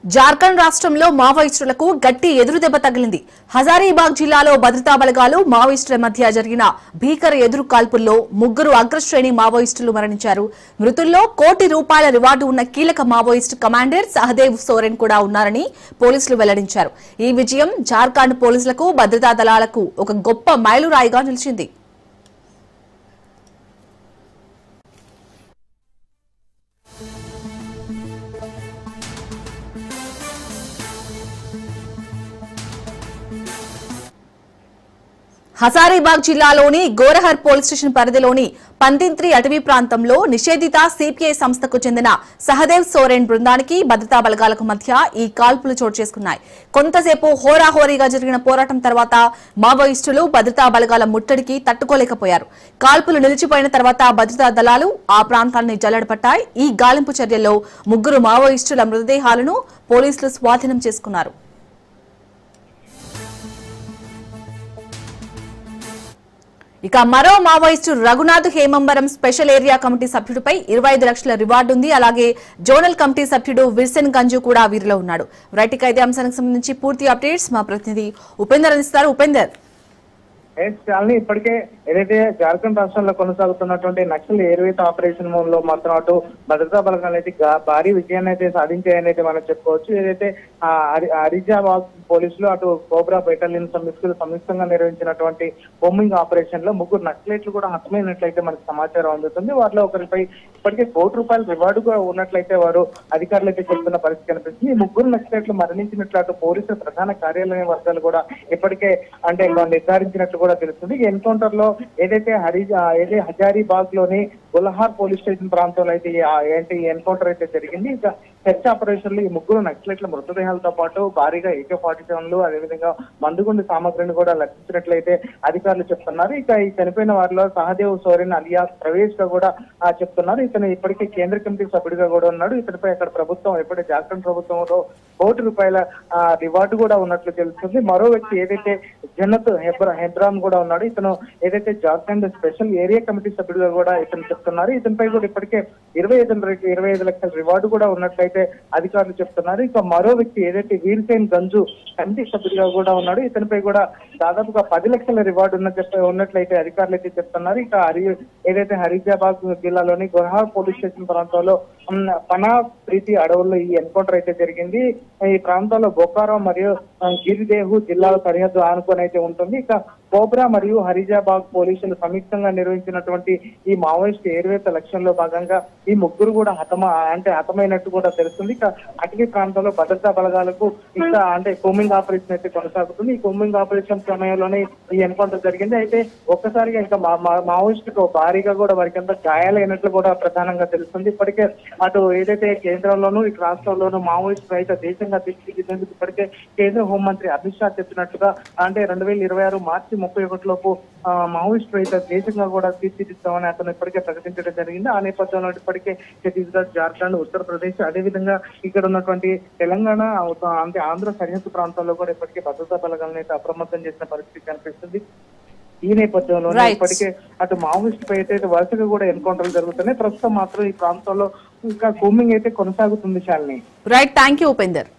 జార్ఖండ్ రాష్ట్రంలో మావోయిస్టులకు గట్టి ఎదురుదెబ్బ తగిలింది. హజారీబాగ్ జిల్లాలో భద్రతా బలగాలు మావోయిస్టుల మధ్య జరిగిన భీకర ఎదురు కాల్పుల్లో 3 అగ్రశ్రేణి మావోయిస్టులు మరణించారు. మృతుల్లో ₹1 కోటి రివార్డు ఉన్న కీలక మావోయిస్టు కమాండర్ సహదేవ్ సోరెన్ కూడా ఉన్నారని పోలీసులు వెల్లడించారు. ఈ విజయం జార్ఖండ్ పోలీసులకు, భద్రతా దళాలకు ఒక గొప్ప మైలురాయిగా నిలిచింది. హజారీబాగ్ జిల్లాలోని గోరహర్ పోలీస్ స్టేషన్ పరిధిలోని పంతింత్రి అటవీ ప్రాంతంలో నిషేధిత సిపిఐ సంస్థకు చెందిన సహదేవ్ సోరెన్ బృందానికి భద్రతా బలగాలకు మధ్య ఈ కాల్పులు చోటు చేసుకున్నాయి. కొంతసేపు హోరాహోరీగా జరిగిన పోరాటం తర్వాత మావోయిస్టులు భద్రతా బలగాల ముట్టడికి తట్టుకోలేకపోయారు. కాల్పులు నిలిచిపోయిన తర్వాత భద్రతా దళాలు ఆ ప్రాంతాన్ని జల్లెడపట్టాయి. ఈ గాలింపు చర్యల్లో 3 మావోయిస్టుల మృతదేహాలను పోలీసులు స్వాధీనం చేసుకున్నారు. ఇక మరో Maoist Raghunath Hembram special area committee సభ్యుడిపై 25 లక్షల రివార్డు ఉంది. అలాగే జోనల్ కమిటీ సభ్యుడు విల్సన్ గంజు కూడా వీరిలో ఉన్నాడు. రైట్ ఇదే అంశానికి సంబంధించి పూర్తి అప్డేట్స్ మా ప్రతినిధి ఉపేందర్ అందిస్తారు. ఉపేందర్, ఇప్పటికే ఏదైతే జార్ఖండ్ రాష్ట్రంలో కొనసాగుతున్నటువంటి నక్సల్ ఏరువేత ఆపరేషన్ లో మాత్రం అటు భద్రతా బలగాలు అయితే భారీ విజయాన్ని అయితే సాధించాయని అయితే మనం చెప్పుకోవచ్చు. ఏదైతే హరిజాబాద్ పోలీసులు అటు కోబ్రా బెటాలియన్ సంయుక్తంగా నిర్వహించినటువంటి బొమ్మింగ్ ఆపరేషన్ లో 3 నక్సలైట్లు కూడా హతమైనట్లయితే మనకు సమాచారం అందుతుంది. వారిలో ఒకరిపై ఇప్పటికే ₹1 కోటి రివార్డు కూడా ఉన్నట్లయితే వారు అధికారులు అయితే చెప్తున్న పరిస్థితి కనిపిస్తుంది. ఈ 3 నక్సలైట్లు మరణించినట్లు అటు పోలీసుల ప్రధాన కార్యాలయం వర్గాలు కూడా ఇప్పటికే నిర్ధారించినట్లు కూడా తెలుస్తుంది. ఈ ఎన్కౌంటర్ లో ఏదైతే హజారీబాగ్ లోని గుల్హార్ పోలీస్ స్టేషన్ ప్రాంతంలో అయితే ఈ ఎన్కౌంటర్ అయితే జరిగింది. ఇక సెర్చ్ ఆపరేషన్ లో ఈ 3 నక్సలైట్ల మృతదేహాలతో పాటు భారీగా AK-47లు అదేవిధంగా మందుగుండు సామగ్రిని కూడా లభించినట్లయితే అధికారులు చెప్తున్నారు. ఇక ఈ చనిపోయిన వారిలో సహదేవ్ సోరెన్ అలియాస్ ప్రవేశ్ గా కూడా చెప్తున్నారు. ఇతను ఇప్పటికే కేంద్ర కమిటీ సభ్యుడిగా కూడా ఉన్నాడు. ఇతనిపై అక్కడ ప్రభుత్వం ఎప్పుడే జార్ఖండ్ ప్రభుత్వంలో ₹1 కోటి రివార్డు కూడా ఉన్నట్లు తెలుస్తుంది. మరో వ్యక్తి ఏదైతే జన్నత్ హెబ్రాన్ కూడా ఉన్నాడు. ఇతను ఏదైతే జార్ఖండ్ స్పెషల్ ఏరియా కమిటీ సభ్యుడిగా కూడా ఇతను చెప్తున్నారు. ఇతనిపై కూడా ఇప్పటికే 25 లక్షల రివార్డు కూడా ఉన్నట్లయితే అధికారులు చెప్తున్నారు. ఇక మరో వ్యక్తి ఏదైతే వీర్సేన్ గంజు కమిటీ సభ్యుడిగా కూడా ఉన్నాడు. ఇతనిపై కూడా దాదాపుగా 10 లక్షల రివార్డు ఉన్నట్లయితే అధికారులు అయితే చెప్తున్నారు. ఇక ఏదైతే హరిజాబాద్ జిల్లాలోని గోరహర్ పోలీస్ స్టేషన్ ప్రాంతంలో పనా ప్రీతి అడవుల్లో ఈ ఎన్కౌంటర్ అయితే జరిగింది. ఈ ప్రాంతంలో బొకారో మరియు గిరిదేహు జిల్లాల సరిహద్దు ఆనుకొని అయితే ఉంటుంది. ఇక కోబ్రా మరియు హరిజాబాగ్ పోలీసులు సంయుక్తంగా నిర్వహించినటువంటి ఈ మావోయిస్ట్ ఏరువేత లక్ష్యంలో భాగంగా ఈ 3 కూడా హతమైనట్టు కూడా తెలుస్తుంది. ఇక అటవీ ప్రాంతంలో భద్రతా బలగాలకు ఇంకా కోమింగ్ ఆపరేషన్ అయితే కొనసాగుతుంది. ఈ కోమింగ్ ఆపరేషన్ సమయంలోనే ఈ ఎన్కౌంటర్ జరిగింది. అయితే ఒక్కసారిగా ఇంకా మావోయిస్టుకు భారీగా కూడా వారికి అంతా గాయాలైనట్లు కూడా ప్రధానంగా తెలుస్తుంది. ఇప్పటికే అటు ఏదైతే కేంద్రంలోనూ ఇటు రాష్ట్రంలోనూ మావోయిస్టు రహిత దేశంగా తీర్చిదిద్దేందుకు ఇప్పటికే కేంద్ర హోంమంత్రి అమిత్ షా చెప్పినట్టుగా 2026 మార్చి 31 లోపు మావోయిస్టు రహిత దేశంగా కూడా తీర్చిదిద్దామని అతను ఇప్పటికే ప్రకటించడం జరిగింది. ఆ నేపథ్యంలో ఇప్పటికే ఛత్తీస్గఢ్, జార్ఖండ్, ఉత్తరప్రదేశ్ అదేవిధంగా ఇక్కడ ఉన్నటువంటి తెలంగాణ ఆంధ్ర సరిహద్దు ప్రాంతాల్లో కూడా ఇప్పటికే భద్రతా బలగాలను అయితే అప్రమత్తం చేసిన పరిస్థితి కనిపిస్తుంది. ఈ నేపథ్యంలో ఇప్పటికే అటు మావోయిస్ట్ పై అయితే వరుసగా కూడా ఎన్కౌంటర్లు జరుగుతున్నాయి. ప్రస్తుతం మాత్రం ఈ ప్రాంతంలో ఇంకా కూమింగ్ అయితే కొనసాగుతుంది. Shalini, right, thank you Upender.